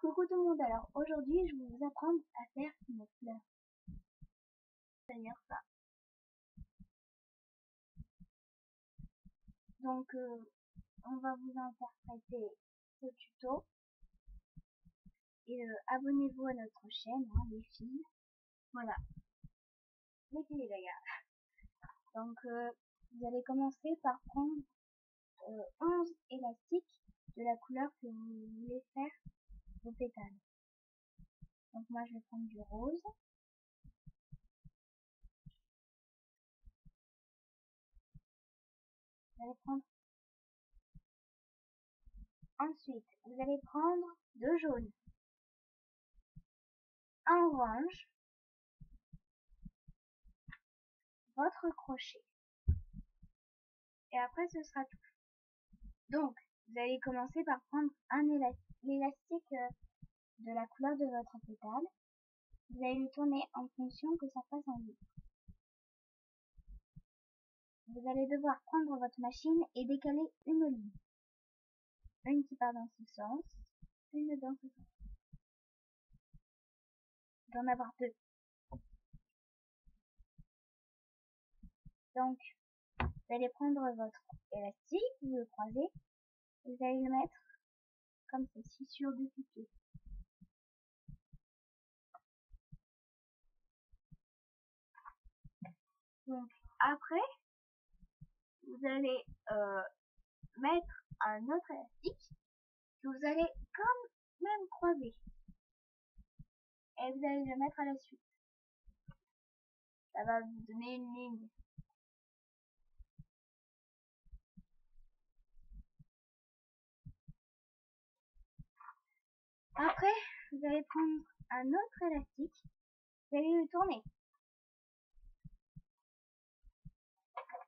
Coucou tout le monde, alors aujourd'hui je vais vous apprendre à faire une fleur. C'est-à-dire ça. Donc on va vous interpréter ce tuto. Et abonnez-vous à notre chaîne, hein, les filles. Voilà. Les filles les gars. Donc vous allez commencer par prendre 11 élastiques de la couleur que vous voulez faire vos pétales. Donc moi je vais prendre du rose. Vous allez prendre. Ensuite, vous allez prendre 2 jaunes, un orange, votre crochet. Et après ce sera tout. Donc, vous allez commencer par prendre l'élastique de la couleur de votre pétale. Vous allez le tourner en fonction que ça fasse en vide. Vous allez devoir prendre votre machine et décaler une ligne. Une qui part dans ce sens, une dans ce sens. D'en avoir deux. Donc, vous allez prendre votre élastique, vous le croisez, vous allez le mettre comme ceci sur deux piquets. Donc, après, vous allez mettre un autre élastique que vous allez quand même croiser. Et vous allez le mettre à la suite. Ça va vous donner une ligne. Après, vous allez prendre un autre élastique. Vous allez le tourner.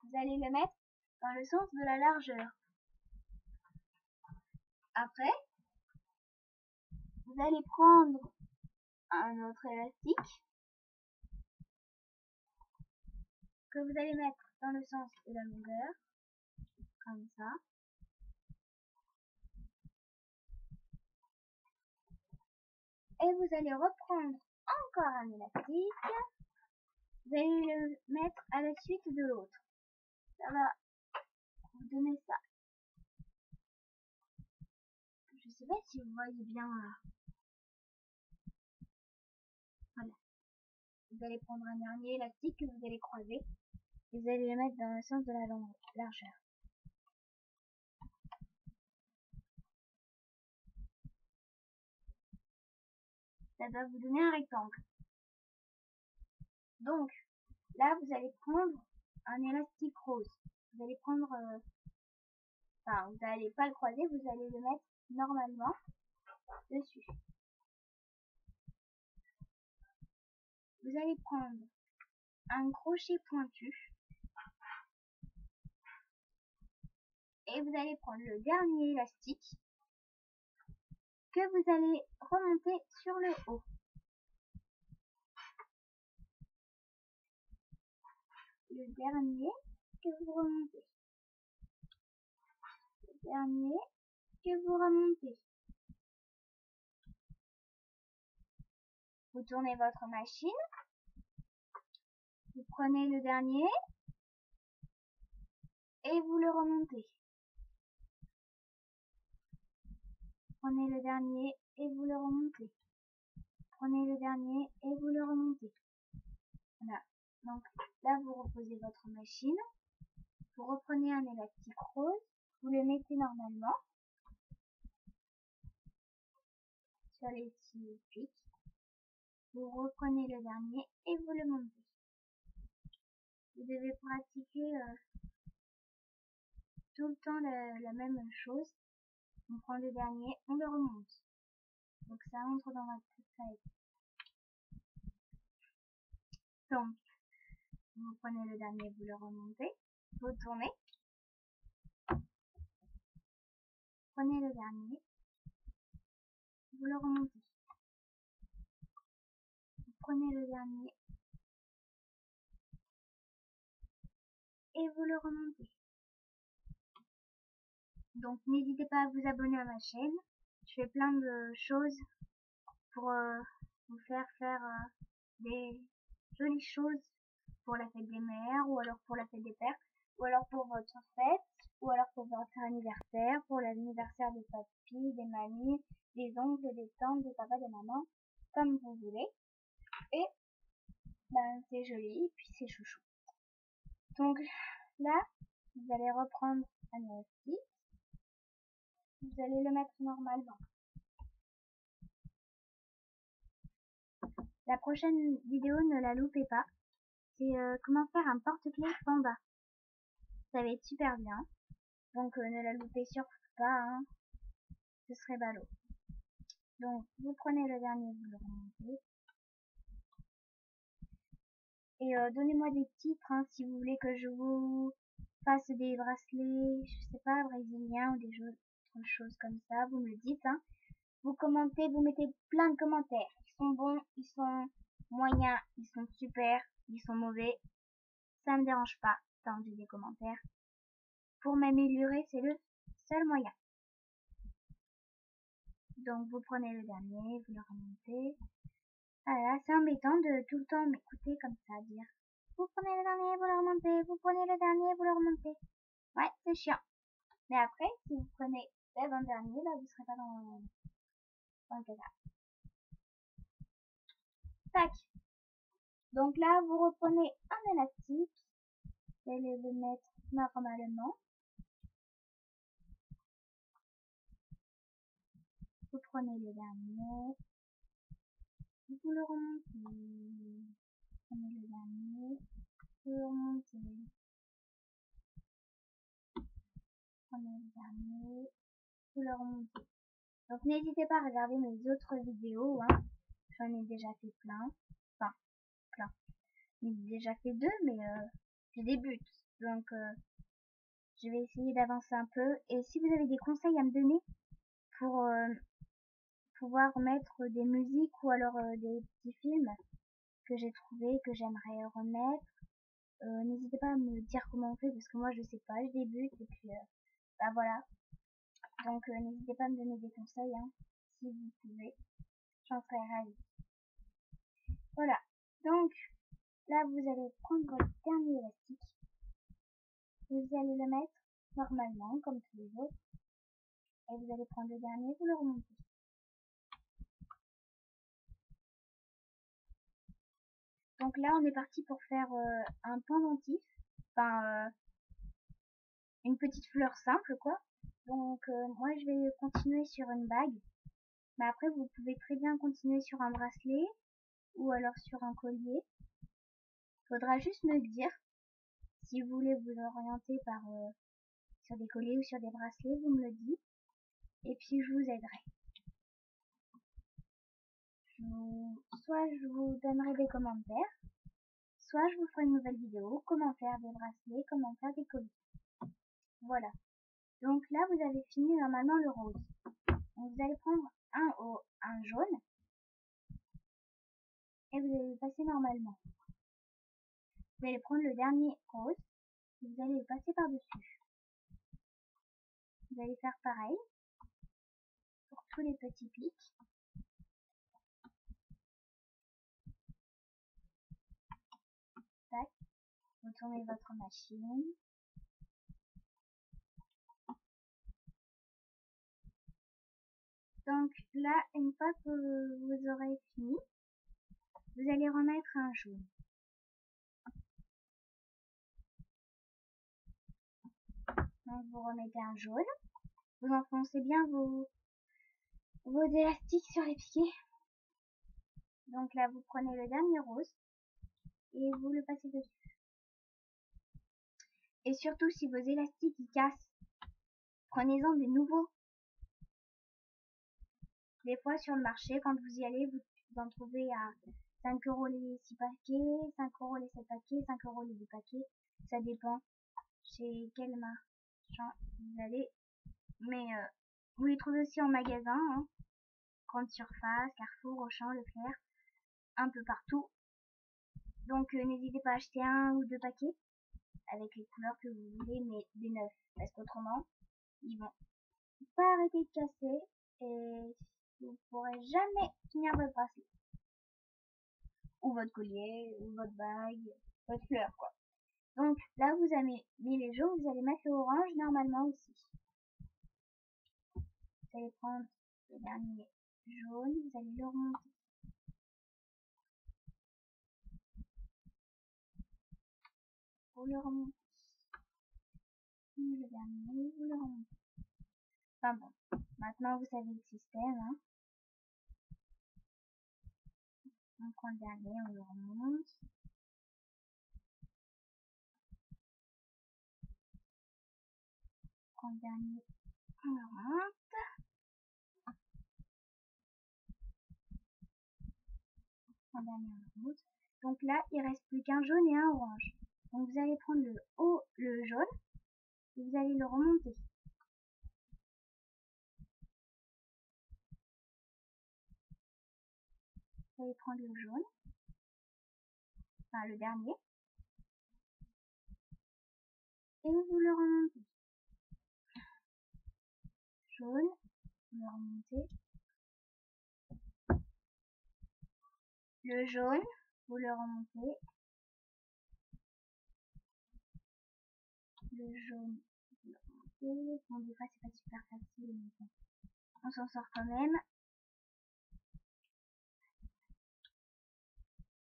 Vous allez le mettre dans le sens de la largeur. Après, vous allez prendre un autre élastique que vous allez mettre dans le sens de la longueur, comme ça. Et vous allez reprendre encore un élastique. Vous allez le mettre à la suite de l'autre. Ça va vous donner ça. Je sais pas si vous voyez bien là. Voilà. Vous allez prendre un dernier élastique que vous allez croiser. Et vous allez le mettre dans le sens de la largeur. Ça doit vous donner un rectangle. Donc, là, vous allez prendre un élastique rose. Vous allez prendre... enfin, vous n'allez pas le croiser, vous allez le mettre normalement dessus. Vous allez prendre un crochet pointu. Et vous allez prendre le dernier élastique que vous allez remonter sur le haut. Le dernier que vous remontez. Le dernier que vous remontez. Vous tournez votre machine. Vous prenez le dernier et vous le remontez. Prenez le dernier et vous le remontez. Prenez le dernier et vous le remontez. Voilà. Donc là, vous reposez votre machine. Vous reprenez un élastique rose. Vous le mettez normalement sur les 6 pics. Vous reprenez le dernier et vous le montez. Vous devez pratiquer tout le temps la même chose. On prend le dernier, on le remonte. Donc ça entre dans votre tête. Donc, vous prenez le dernier, vous le remontez. Vous tournez. Prenez le dernier. Vous le remontez. Vous prenez le dernier. Et vous le remontez. Donc n'hésitez pas à vous abonner à ma chaîne. Je fais plein de choses pour vous faire des jolies choses pour la fête des mères, ou alors pour la fête des pères, ou alors pour votre fête, ou alors pour votre anniversaire, pour l'anniversaire des papis, des mamies, des oncles, des tantes, des papas, des mamans, comme vous voulez. Et ben c'est joli, et puis c'est chouchou. Donc là, vous allez reprendre un élastique, vous allez le mettre normalement. La prochaine vidéo, ne la loupez pas, c'est comment faire un porte-clés panda. Ça va être super bien, donc ne la loupez surtout pas, hein. Ce serait ballot. Donc vous prenez le dernier, vous le remontez. Et donnez-moi des titres, hein, si vous voulez que je vous fasse des bracelets, je sais pas, brésiliens ou des autres choses comme ça, vous me le dites, hein. Vous commentez, vous mettez plein de commentaires. Ils sont bons, ils sont moyens, ils sont super, ils sont mauvais. Ça me dérange pas tant que j'ai des commentaires. Pour m'améliorer, c'est le seul moyen. Donc vous prenez le dernier, vous le remontez. Voilà, c'est embêtant de tout le temps m'écouter comme ça, dire vous prenez le dernier, vous le remontez, vous prenez le dernier, vous le remontez. Ouais, c'est chiant. Mais après, si vous prenez l'avant-dernier, bah vous serez pas dans le caca. Tac. Donc là, vous reprenez un élastique. Vous allez le mettre normalement. Vous prenez le dernier. Vous le remontez. Vous prenez le dernier. Vous le remontez. Prenez le dernier. Vous le remontez. Donc n'hésitez pas à regarder mes autres vidéos, hein. J'en ai déjà fait plein. Enfin, plein. J'en ai déjà fait 2, mais je débute. Donc je vais essayer d'avancer un peu. Et si vous avez des conseils à me donner pour pouvoir mettre des musiques ou alors des petits films que j'ai trouvé, que j'aimerais remettre, n'hésitez pas à me dire comment on fait, parce que moi je sais pas, je débute, et puis bah voilà. Donc n'hésitez pas à me donner des conseils, hein, si vous pouvez, j'en serais ravie. Voilà, donc là vous allez prendre votre dernier élastique, vous allez le mettre normalement comme tous les autres, et vous allez prendre le dernier, vous le remontez. Donc là on est parti pour faire un pendentif, enfin une petite fleur simple quoi. Donc moi je vais continuer sur une bague, mais après vous pouvez très bien continuer sur un bracelet ou alors sur un collier. Faudra juste me dire si vous voulez vous orienter par sur des colliers ou sur des bracelets, vous me le dites, et puis je vous aiderai. Soit je vous donnerai des commentaires, soit je vous ferai une nouvelle vidéo, comment faire des bracelets, comment faire des colliers. Voilà. Donc là vous avez fini normalement le rose. Donc vous allez prendre un jaune, et vous allez le passer normalement. Vous allez prendre le dernier rose, et vous allez le passer par-dessus. Vous allez faire pareil pour tous les petits pics. Tac. Vous tournez votre machine. Donc là, une fois que vous aurez fini, vous allez remettre un jaune. Donc vous remettez un jaune. Vous enfoncez bien vos élastiques sur les pieds. Donc là, vous prenez le dernier rose et vous le passez dessus. Et surtout, si vos élastiques ils cassent, prenez-en des nouveaux. Des fois, sur le marché, quand vous y allez, vous en trouvez à 5 € les 6 paquets, 5 € les 7 paquets, 5 € les 10 paquets. Ça dépend chez quel marchand vous allez. Mais vous les trouvez aussi en magasin, hein. Grande surface, Carrefour, Auchan, Leclerc, un peu partout. Donc n'hésitez pas à acheter 1 ou 2 paquets avec les couleurs que vous voulez, mais des neufs, parce qu'autrement ils vont pas arrêter de casser et vous pourrez jamais finir votre bracelet. Ou votre collier, ou votre bague, votre fleur, quoi. Donc là, vous avez mis les jaunes, vous allez mettre le orange normalement aussi. Vous allez prendre le dernier jaune, vous allez le remonter. Vous le remontez. Le dernier, vous le remontez. Enfin bon, maintenant vous savez le système. Hein. On prend le dernier, on le remonte. On prend le dernier, on le remonte. On le dernier, on le remonte. Donc là, il reste plus qu'un jaune et un orange. Donc vous allez prendre le jaune et vous allez le remonter. Vous allez prendre le jaune, enfin le dernier, et vous le remontez. Jaune, vous le remontez. Le jaune, vous le remontez. Le jaune, vous le remontez. Bon, des fois c'est pas super facile, mais bon, on s'en sort quand même.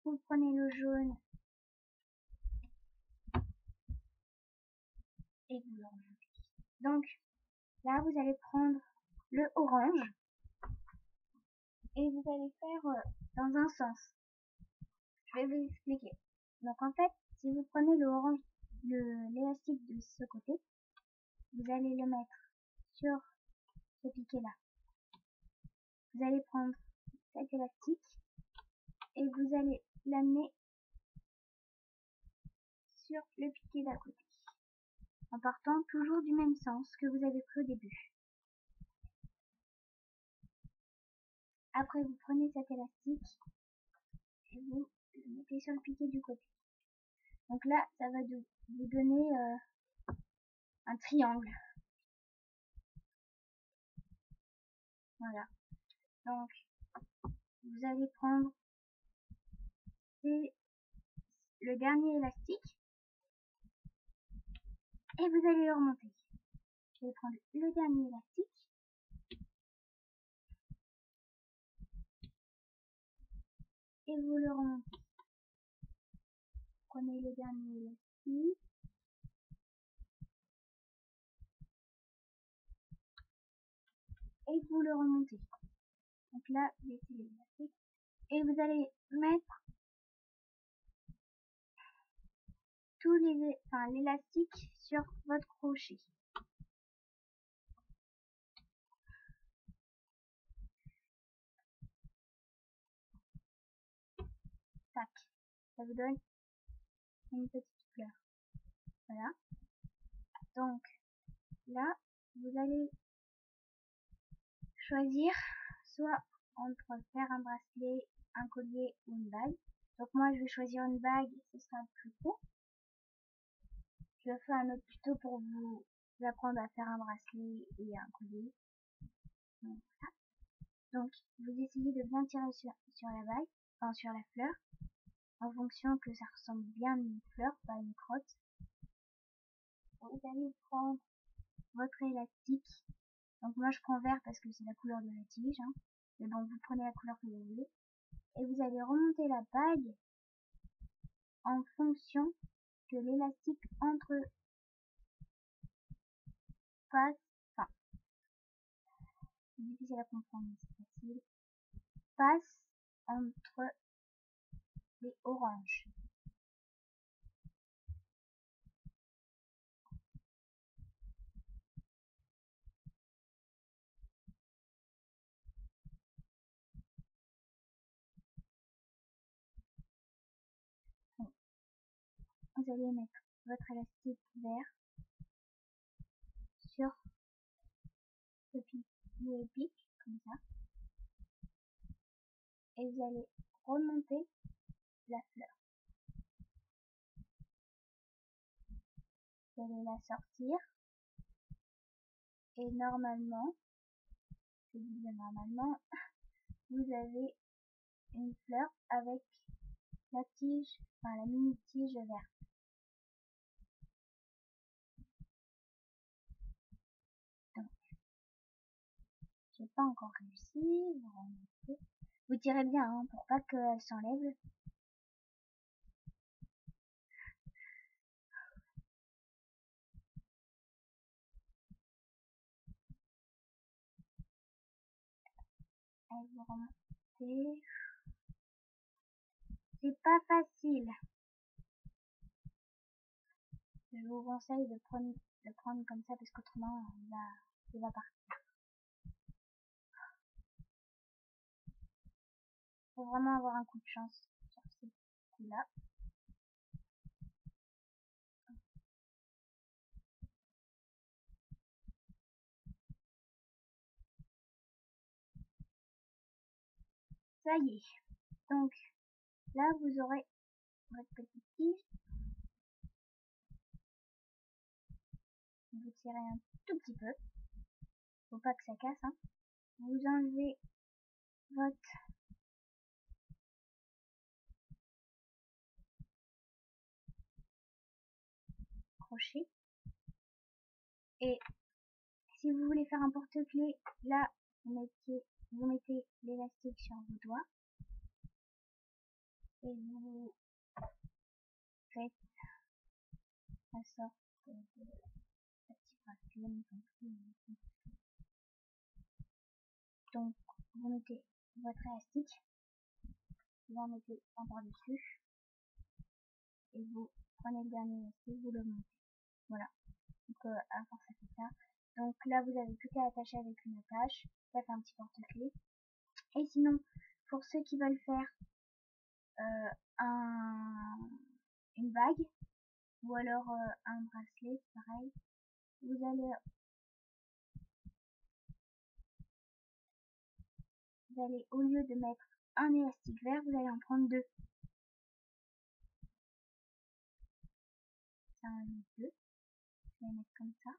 Vous prenez le jaune et vous le remontez. Donc là, vous allez prendre le orange et vous allez faire dans un sens. Je vais vous expliquer. Donc en fait, si vous prenez le orange, l'élastique de ce côté, vous allez le mettre sur ce piquet là. Vous allez prendre cet élastique et vous allez l'amener sur le piquet d'à côté, en partant toujours du même sens que vous avez pris au début. Après, vous prenez cet élastique et vous le mettez sur le piquet du côté. Donc là, ça va vous donner un triangle. Voilà. Donc, vous allez prendre le dernier élastique et vous allez le remonter. Vous allez prendre le dernier élastique et vous le remontez. Prenez le dernier élastique et vous le remontez. Donc là, baissez l'élastique et vous allez mettre l'élastique sur votre crochet. Tac, ça vous donne une petite fleur. Voilà. Donc là, vous allez choisir soit entre faire un bracelet, un collier ou une bague. Donc moi, je vais choisir une bague, ce sera plus court. Je ferai un autre tuto pour vous apprendre à faire un bracelet et un collier. Donc, voilà. Donc vous essayez de bien tirer sur la bague, enfin sur la fleur, en fonction que ça ressemble bien à une fleur, pas à une crotte. Vous allez prendre votre élastique. Donc moi je prends vert parce que c'est la couleur de la tige. Hein. Mais bon, vous prenez la couleur que vous voulez. Et vous allez remonter la bague en fonction que l'élastique passe, enfin, c'est difficile à comprendre, mais c'est facile, passe entre les oranges. Donc, vous allez mettre votre élastique vert sur ce pic, comme ça, et vous allez remonter la fleur. Vous allez la sortir, et normalement, je dis bien normalement, vous avez une fleur avec la tige, enfin la mini tige verte. Donc, j'ai pas encore réussi. Vous tirez bien hein, pour pas qu'elle s'enlève. Et vous remontez. C'est pas facile. Je vous conseille de prendre comme ça parce qu'autrement il va partir. Faut vraiment avoir un coup de chance sur ce coup-là. Ça y est. Donc là vous aurez votre petite tige. Vous tirez un tout petit peu. Faut pas que ça casse. Hein. Vous enlevez votre crochet. Et si vous voulez faire un porte-clés, là vous mettez l'élastique sur vos doigts. Et vous faites la sorte de petit bracelet. Donc vous mettez votre élastique. Vous en mettez un par-dessus. Et vous prenez le dernier élastique, vous le montez. Voilà. Donc à force ça fait ça. Donc là vous avez plus qu'à attacher avec une attache. Ça fait un petit porte-clés. Et sinon, pour ceux qui veulent faire une bague ou alors un bracelet, pareil, vous allez au lieu de mettre un élastique vert, vous allez en prendre deux. Ça en met deux. Vous allez mettre comme ça.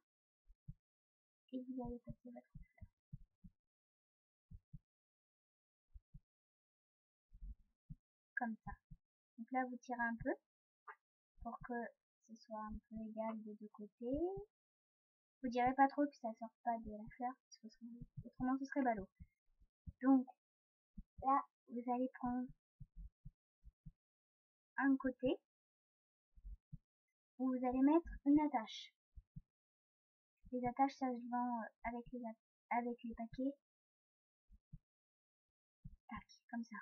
Et vous allez passer votre fleur. Comme ça. Donc là, vous tirez un peu pour que ce soit un peu égal des deux côtés. Vous direz pas trop que ça sort pas de la fleur, parce que autrement ce serait ballot. Donc là, vous allez prendre un côté où vous allez mettre une attache. Les attaches, ça se vend avec les paquets. Tac, comme ça.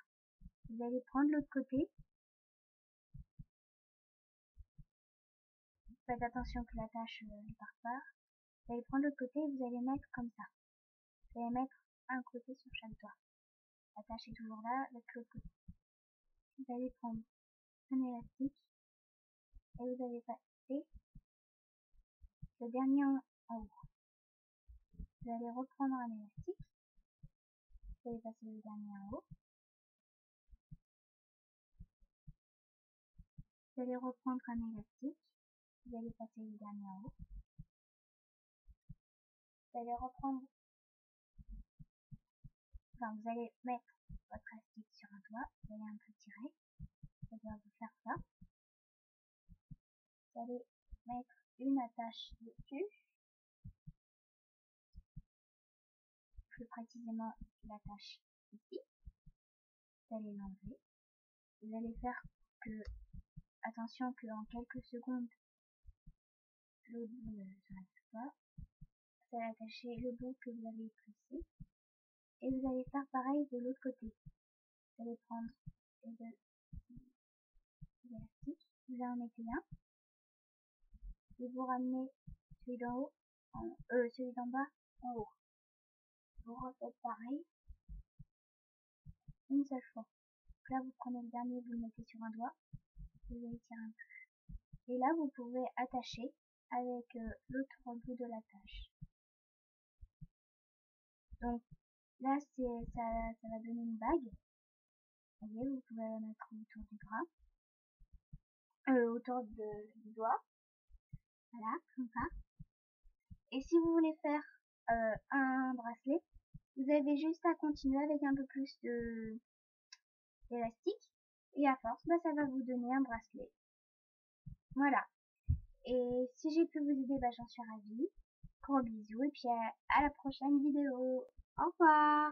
Vous allez prendre l'autre côté. Faites attention que l'attache ne parte pas. Vous allez prendre l'autre côté et vous allez mettre comme ça. Vous allez mettre un côté sur chaque doigt. L'attache est toujours là, avec l'autre côté. Vous allez prendre un élastique et vous allez passer le dernier en haut. Vous allez reprendre un élastique. Vous allez passer le dernier en haut. Vous allez reprendre un élastique. Vous allez passer le dernier en haut. Vous allez reprendre, vous allez mettre votre élastique sur un doigt. Vous allez un peu tirer. Ça doit vous faire ça. Vous allez mettre une attache dessus. Plus précisément l'attache ici. Vous allez l'enlever. Vous allez faire que, attention que en quelques secondes, le bout ne s'arrête pas. Vous allez attacher le bout que vous avez pressé. Et vous allez faire pareil de l'autre côté. Vous allez prendre les deux élastiques. Vous en mettez un. Et vous ramenez celui d'en haut, celui d'en bas en haut. Vous refaites pareil une seule fois. Donc là, vous prenez le dernier, vous le mettez sur un doigt. Vous allez tirer un peu. Et là, vous pouvez attacher avec l'autre bout de l'attache. Donc là, ça va donner une bague. Vous voyez, vous pouvez la mettre autour du bras, autour du doigt. Voilà, comme ça. Et si vous voulez faire un bracelet, Vous avez juste à continuer avec un peu plus de d'élastique. Et à force, bah, ça va vous donner un bracelet. Voilà. Et si j'ai pu vous aider, bah, j'en suis ravie. Gros bisous et puis à la prochaine vidéo. Au revoir.